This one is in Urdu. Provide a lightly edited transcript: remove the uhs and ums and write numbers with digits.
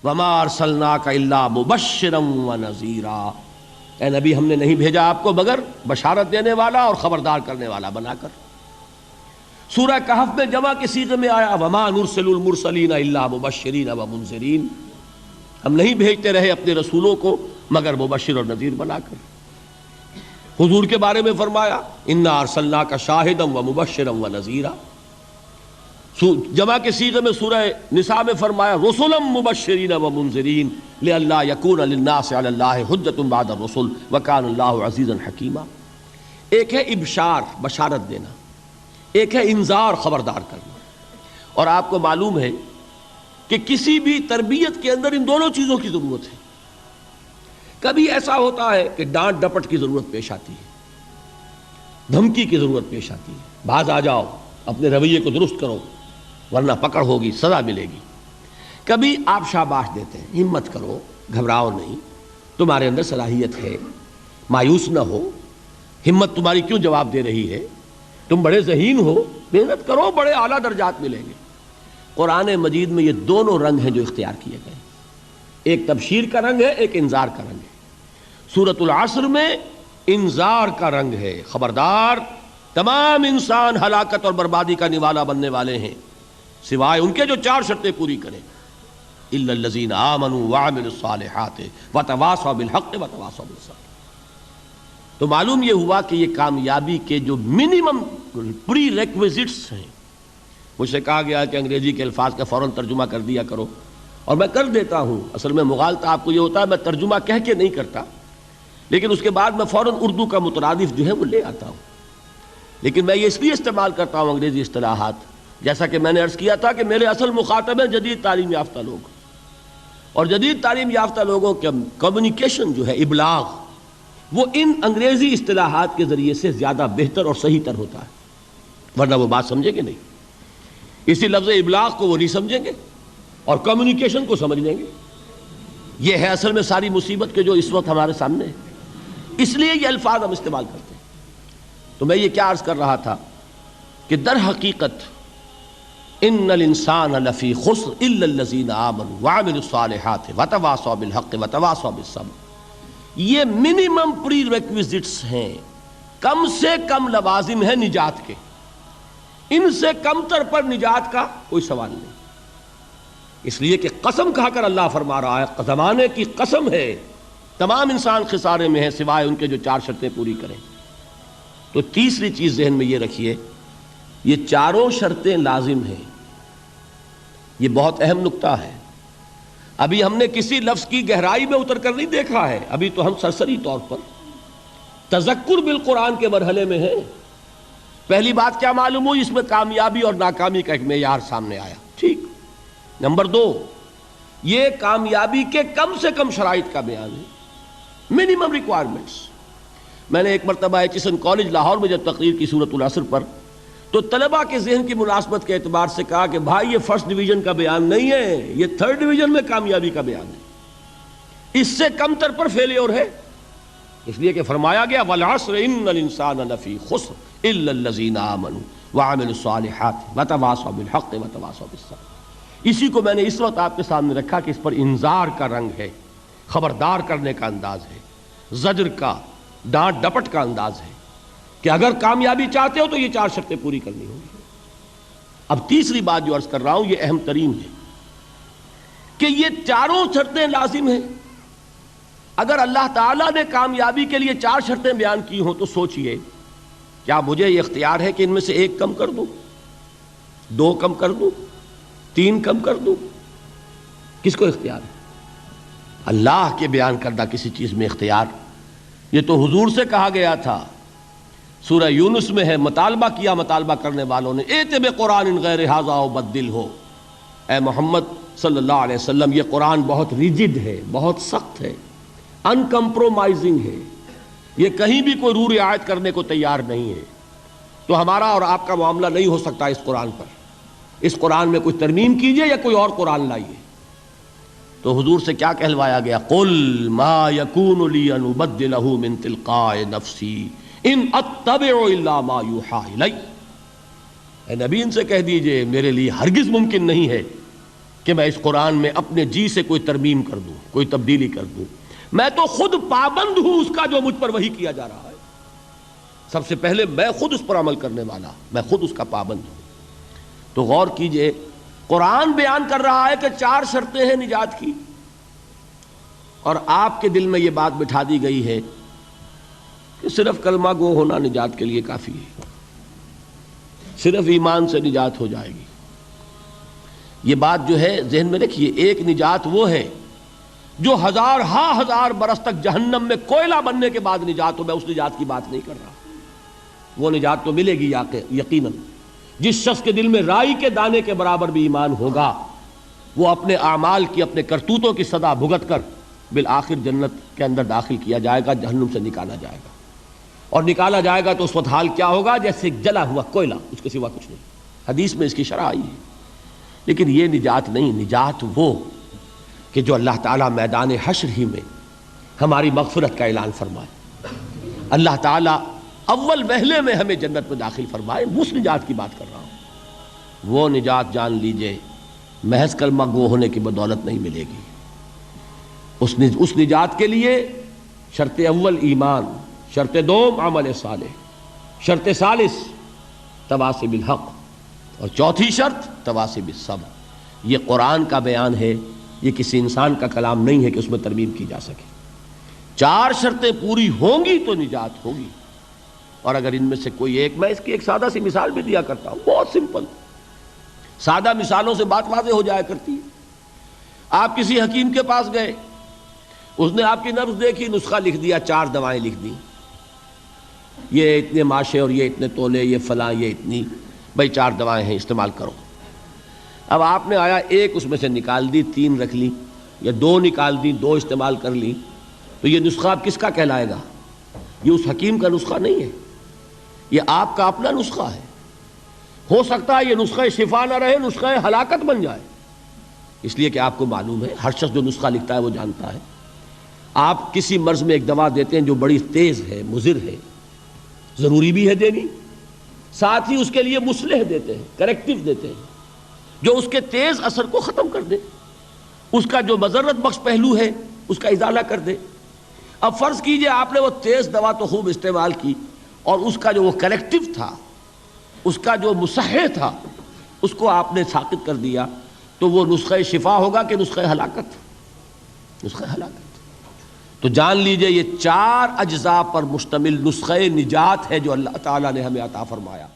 وما ارسلناک الا مبشرا ونذیرا، اے نبی ہم نے نہیں بھیجا آپ کو مگر بشارت دینے والا اور خبردار کرنے والا بنا کر۔ سورہ کہف میں جمع کے صیغے میں آیا وما نرسل المرسلین الا مبشرین ومنذرین، ہم نہیں بھیجتے رہے اپنے رسولوں کو مگر مبشر اور نذیر بنا کر۔ حضور کے بارے میں فرمایا انا ارسلناک شاہدا ومبشرا ونذیرا، جمع کے صیغے میں سورہ نساء میں فرمایا رسلا مبشرین ومنذرین لئلا یکون للناس علی اللہ حجۃ بعد الرسل وکان اللہ عزیزا حکیما۔ ایک ہے ابشار بشارت دینا، ایک ہے انذار خبردار کرنا، اور آپ کو معلوم ہے کہ کسی بھی تربیت کے اندر ان دونوں چیزوں کی ضرورت ہے۔ کبھی ایسا ہوتا ہے کہ ڈانٹ ڈپٹ کی ضرورت پیش آتی ہے، دھمکی کی ضرورت پیش آتی ہے، باز آ جاؤ، اپنے رویے کو درست کرو ورنہ پکڑ ہوگی، سزا ملے گی۔ کبھی آپ شاباش دیتے ہیں، ہمت کرو، گھبراؤ نہیں، تمہارے اندر صلاحیت ہے، مایوس نہ ہو، ہمت تمہاری کیوں جواب دے رہی ہے، تم بڑے ذہین ہو، محنت کرو، بڑے اعلیٰ درجات ملیں گے۔ قرآن مجید میں یہ دونوں رنگ ہیں جو اختیار کیے گئے، ایک تبشیر کا رنگ ہے، ایک انذار کا رنگ ہے۔ سورۃ العصر میں انذار کا رنگ ہے، خبردار، تمام انسان ہلاکت اور بربادی کا نوالا بننے والے ہیں سوائے ان کے جو چار شرطیں پوری کریں، الا الذین آمنوا وعملوا الصالحات وتواصوا بالحق وتواصوا بالصبر۔ تو معلوم یہ ہوا کہ یہ کامیابی کے جو منیمم پری ریکویزٹس ہیں، مجھ سے کہا گیا کہ انگریزی کے الفاظ کا فوراً ترجمہ کر دیا کرو، اور میں کر دیتا ہوں۔ اصل میں مغالطہ آپ کو یہ ہوتا ہے میں ترجمہ کہہ کے نہیں کرتا، لیکن اس کے بعد میں فوراً اردو کا مترادف جو ہے وہ لے آتا ہوں، لیکن میں یہ اس لیے استعمال کرتا ہوں انگریزی اصطلاحات، جیسا کہ میں نے عرض کیا تھا کہ میرے اصل مخاطب ہیں جدید تعلیم یافتہ لوگ، اور جدید تعلیم یافتہ لوگوں کے کمیونیکیشن جو ہے، ابلاغ، وہ ان انگریزی اصطلاحات کے ذریعے سے زیادہ بہتر اور صحیح تر ہوتا ہے، ورنہ وہ بات سمجھیں گے نہیں۔ اسی لفظ ابلاغ کو وہ نہیں سمجھیں گے اور کمیونیکیشن کو سمجھ لیں گے۔ یہ ہے اصل میں ساری مصیبت کے جو اس وقت ہمارے سامنے ہے، اس لیے یہ الفاظ ہم استعمال کرتے ہیں۔ تو میں یہ کیا عرض کر رہا تھا کہ در حقیقت ان الانسان لفی خسر الا الذین آمنوا وعملوا الصالحات وتواصوا بالحق وتواصوا بالصبر، یہ منیمم پری ریکویزٹس ہیں، کم سے کم لوازم ہیں نجات کے، ان سے کم تر پر نجات کا کوئی سوال نہیں۔ اس لیے کہ قسم کھا کر اللہ فرما رہا ہے، زمانے کی قسم ہے، تمام انسان خسارے میں ہیں سوائے ان کے جو چار شرطیں پوری کریں۔ تو تیسری چیز ذہن میں یہ رکھیے، یہ چاروں شرطیں لازم ہیں، یہ بہت اہم نکتہ ہے۔ ابھی ہم نے کسی لفظ کی گہرائی میں اتر کر نہیں دیکھا ہے، ابھی تو ہم سرسری طور پر تذکر بالقرآن کے مرحلے میں ہیں۔ پہلی بات کیا معلوم ہوئی، اس میں کامیابی اور ناکامی کا ایک معیار سامنے آیا، ٹھیک۔ نمبر دو، یہ کامیابی کے کم سے کم شرائط کا بیان ہے، منیمم ریکوائرمنٹس۔ میں نے ایک مرتبہ ایچسن کالج لاہور میں جب تقریر کی سورۃ العصر پر، تو طلباء کے ذہن کی مناسبت کے اعتبار سے کہا کہ بھائی یہ فرسٹ ڈویژن کا بیان نہیں ہے، یہ تھرڈ ڈویژن میں کامیابی کا بیان ہے، اس سے کم تر پر فیلیور ہے، اس لیے کہ فرمایا گیا والعصر ان الانسان لفی خسر الا الذین آمنوا وعملوا الصالحات وتواصوا بالحق وتواصوا بالصبر۔ اسی کو میں نے اس وقت آپ کے سامنے رکھا کہ اس پر انذار کا رنگ ہے، خبردار کرنے کا انداز ہے، زجر کا، ڈانٹ ڈپٹ کا انداز ہے کہ اگر کامیابی چاہتے ہو تو یہ چار شرطیں پوری کرنی ہوں گی۔ اب تیسری بات جو عرض کر رہا ہوں یہ اہم ترین ہے کہ یہ چاروں شرطیں لازم ہیں۔ اگر اللہ تعالیٰ نے کامیابی کے لیے چار شرطیں بیان کی ہوں تو سوچئے، کیا مجھے یہ اختیار ہے کہ ان میں سے ایک کم کر دوں، دو کم کر دوں، تین کم کر دوں؟ کس کو اختیار ہے؟ اللہ کے بیان کردہ کسی چیز میں اختیار، یہ تو حضور سے کہا گیا تھا، سورہ یونس میں ہے، مطالبہ کیا مطالبہ کرنے والوں نے، ایت بقرآن غیر ھذا وبدل ہو، اے محمد صلی اللہ علیہ وسلم یہ قرآن بہت ریجڈ ہے، بہت سخت ہے، ان کمپرومائزنگ ہے، یہ کہیں بھی کوئی رو رعایت کرنے کو تیار نہیں ہے، تو ہمارا اور آپ کا معاملہ نہیں ہو سکتا اس قرآن پر، اس قرآن میں کوئی ترمیم کیجئے یا کوئی اور قرآن لائیے۔ تو حضور سے کیا کہلوایا گیا؟ قل ما یکون لی ان ابدلہ من تلقاء نفسی ان اتبع الا ما یوحی الی، اے نبی ان سے کہہ دیجئے میرے لیے ہرگز ممکن نہیں ہے کہ میں اس قرآن میں اپنے جی سے کوئی ترمیم کر دوں، کوئی تبدیلی کر دوں. میں تو خود پابند ہوں اس کا جو مجھ پر وحی کیا جا رہا ہے. سب سے پہلے میں خود اس پر عمل کرنے والا، میں خود اس کا پابند ہوں. تو غور کیجئے، قرآن بیان کر رہا ہے کہ 4 شرطیں ہیں نجات کی، اور آپ کے دل میں یہ بات بٹھا دی گئی ہے کہ صرف کلمہ گو ہونا نجات کے لیے کافی ہے، صرف ایمان سے نجات ہو جائے گی. یہ بات جو ہے ذہن میں رکھیے، ایک نجات وہ ہے جو ہزار برس تک جہنم میں کوئلہ بننے کے بعد نجات ہو. میں اس نجات کی بات نہیں کر رہا. وہ نجات تو ملے گی یقیناً. جس شخص کے دل میں رائی کے دانے کے برابر بھی ایمان ہوگا، وہ اپنے اعمال کی، اپنے کرتوتوں کی سزا بھگت کر بالآخر جنت کے اندر داخل کیا جائے گا، جہنم سے نکالا جائے گا. اور نکالا جائے گا تو اس وقت حال کیا ہوگا؟ جیسے جلا ہوا کوئلہ، اس کے سوا کچھ نہیں. حدیث میں اس کی شرح آئی ہے. لیکن یہ نجات نہیں. نجات وہ کہ جو اللہ تعالیٰ میدان حشر ہی میں ہماری مغفرت کا اعلان فرمائے، اللہ تعالیٰ اول وہلے میں ہمیں جنت میں داخل فرمائے. اس نجات کی بات کر رہا ہوں. وہ نجات جان لیجئے محض کلمہ گو ہونے کی بدولت نہیں ملے گی. اس نجات کے لیے شرط اول ایمان، شرط دوم عمل صالح، شرط ثالث تواصی بالحق، اور چوتھی شرط تواصی بالصبر. یہ قرآن کا بیان ہے، یہ کسی انسان کا کلام نہیں ہے کہ اس میں ترمیم کی جا سکے. 4 شرطیں پوری ہوں گی تو نجات ہوگی. اور اگر ان میں سے کوئی ایک، میں اس کی ایک سادہ سی مثال بھی دیا کرتا ہوں، بہت سمپل. سادہ مثالوں سے بات واضح ہو جایا کرتی ہے. آپ کسی حکیم کے پاس گئے، اس نے آپ کی نبض دیکھی، نسخہ لکھ دیا، 4 دوائیں لکھ دی، یہ اتنے ماشے اور یہ اتنے تولے، یہ فلاں، یہ اتنی، بھائی 4 دوائیں ہیں، استعمال کرو. اب آپ نے آیا ایک اس میں سے نکال دی، 3 رکھ لی، یا 2 نکال دی، 2 استعمال کر لی، تو یہ نسخہ اب کس کا کہلائے گا؟ یہ اس حکیم کا نسخہ نہیں ہے، یہ آپ کا اپنا نسخہ ہے. ہو سکتا ہے یہ نسخہ شفا نہ رہے، نسخہ ہلاکت بن جائے. اس لیے کہ آپ کو معلوم ہے، ہر شخص جو نسخہ لکھتا ہے وہ جانتا ہے. آپ کسی مرض میں ایک دوا دیتے ہیں جو بڑی تیز ہے، مضر ہے، ضروری بھی ہے دینی، ساتھ ہی اس کے لیے مصلح دیتے ہیں، کریکٹیو دیتے ہیں جو اس کے تیز اثر کو ختم کر دے، اس کا جو مضرت بخش پہلو ہے اس کا ازالہ کر دے. اب فرض کیجئے آپ نے وہ تیز دوا تو خوب استعمال کی، اور اس کا جو وہ کریکٹیو تھا، اس کا جو مصحح تھا، اس کو آپ نے ساقط کر دیا، تو وہ نسخہ شفا ہوگا کہ نسخہ ہلاکت؟ نسخہ ہلاکت. تو جان لیجئے یہ 4 اجزاء پر مشتمل نسخہ نجات ہے جو اللہ تعالیٰ نے ہمیں عطا فرمایا.